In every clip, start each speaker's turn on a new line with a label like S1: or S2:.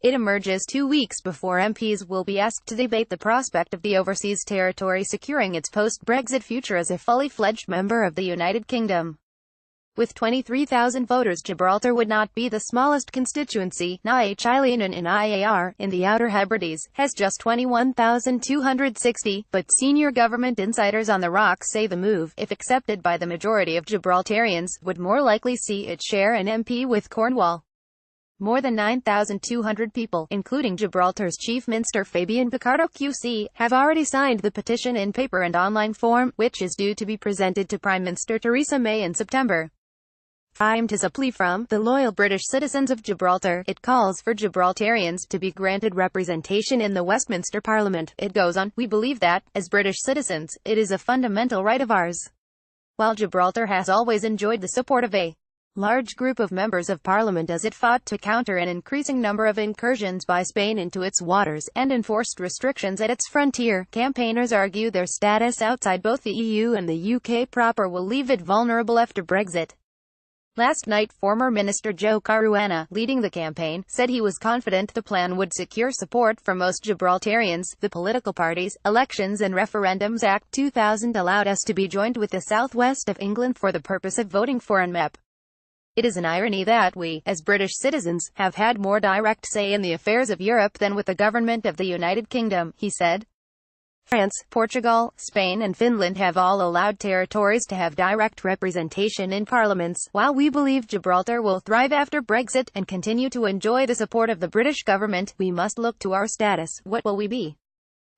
S1: It emerges 2 weeks before MPs will be asked to debate the prospect of the overseas territory securing its post-Brexit future as a fully fledged member of the United Kingdom. With 23,000 voters, Gibraltar would not be the smallest constituency. Chilean in IAR, in the Outer Hebrides, has just 21,260, but senior government insiders on the Rock say the move, if accepted by the majority of Gibraltarians, would more likely see it share an MP with Cornwall. More than 9,200 people, including Gibraltar's Chief Minister Fabian Picardo QC, have already signed the petition in paper and online form, which is due to be presented to Prime Minister Theresa May in September. Framed as a plea from the loyal British citizens of Gibraltar, it calls for Gibraltarians to be granted representation in the Westminster Parliament. It goes on, "We believe that, as British citizens, it is a fundamental right of ours." While Gibraltar has always enjoyed the support of a large group of members of Parliament as it fought to counter an increasing number of incursions by Spain into its waters, and enforced restrictions at its frontier, campaigners argue their status outside both the EU and the UK proper will leave it vulnerable after Brexit. Last night, former Minister Joe Caruana, leading the campaign, said he was confident the plan would secure support for most Gibraltarians. The political parties, Elections and Referendums Act 2000 allowed us to be joined with the southwest of England for the purpose of voting for an MEP. It is an irony that we, as British citizens, have had more direct say in the affairs of Europe than with the government of the United Kingdom, he said. France, Portugal, Spain and Finland have all allowed territories to have direct representation in parliaments. While we believe Gibraltar will thrive after Brexit, and continue to enjoy the support of the British government, we must look to our status. What will we be?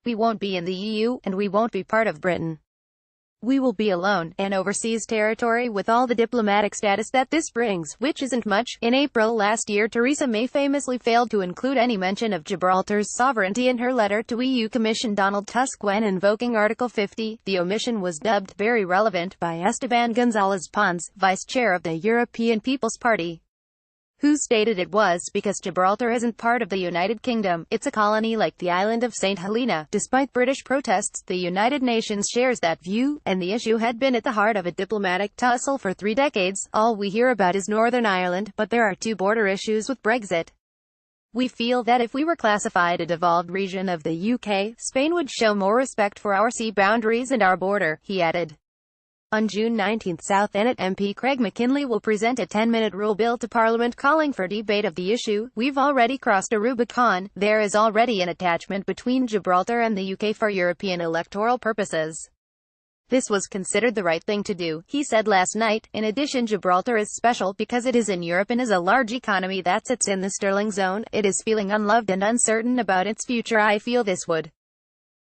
S1: We won't be in the EU, and we won't be part of Britain. We will be alone, an overseas territory with all the diplomatic status that this brings, which isn't much. In April last year, Theresa May famously failed to include any mention of Gibraltar's sovereignty in her letter to EU Commission Donald Tusk when invoking Article 50. The omission was dubbed very relevant by Esteban González Pons, vice chair of the European People's Party, who stated it was because Gibraltar isn't part of the United Kingdom, it's a colony like the island of St. Helena. Despite British protests, the United Nations shares that view, and the issue had been at the heart of a diplomatic tussle for 3 decades. All we hear about is Northern Ireland, but there are 2 border issues with Brexit. We feel that if we were classified a devolved region of the UK, Spain would show more respect for our sea boundaries and our border, he added. On June 19, South Ennet MP Craig McKinley will present a 10-minute rule bill to Parliament calling for debate of the issue. We've already crossed a Rubicon. There is already an attachment between Gibraltar and the UK for European electoral purposes. This was considered the right thing to do, he said last night. In addition, Gibraltar is special because it is in Europe and is a large economy that sits in the sterling zone. It is feeling unloved and uncertain about its future. I feel this would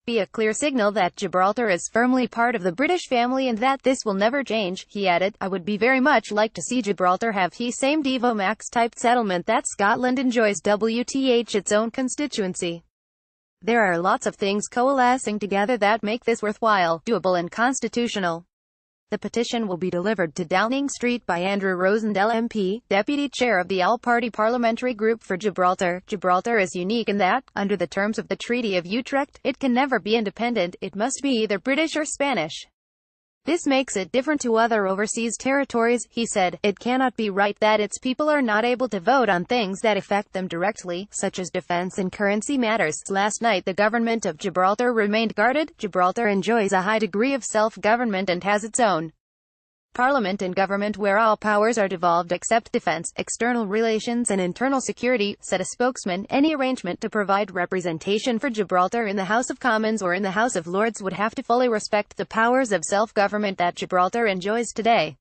S1: be a clear signal that Gibraltar is firmly part of the British family and that this will never change, he added. I would be very much like to see Gibraltar have the same Devo Max-type settlement that Scotland enjoys, WTH its own constituency. There are lots of things coalescing together that make this worthwhile, doable and constitutional. The petition will be delivered to Downing Street by Andrew Rosendale MP, Deputy Chair of the All-Party Parliamentary Group for Gibraltar. Gibraltar is unique in that, under the terms of the Treaty of Utrecht, it can never be independent, it must be either British or Spanish. This makes it different to other overseas territories, he said. It cannot be right that its people are not able to vote on things that affect them directly, such as defense and currency matters. Last night the government of Gibraltar remained guarded. Gibraltar enjoys a high degree of self-government and has its own parliament and government where all powers are devolved except defense, external relations and internal security, said a spokesman. Any arrangement to provide representation for Gibraltar in the House of Commons or in the House of Lords would have to fully respect the powers of self-government that Gibraltar enjoys today.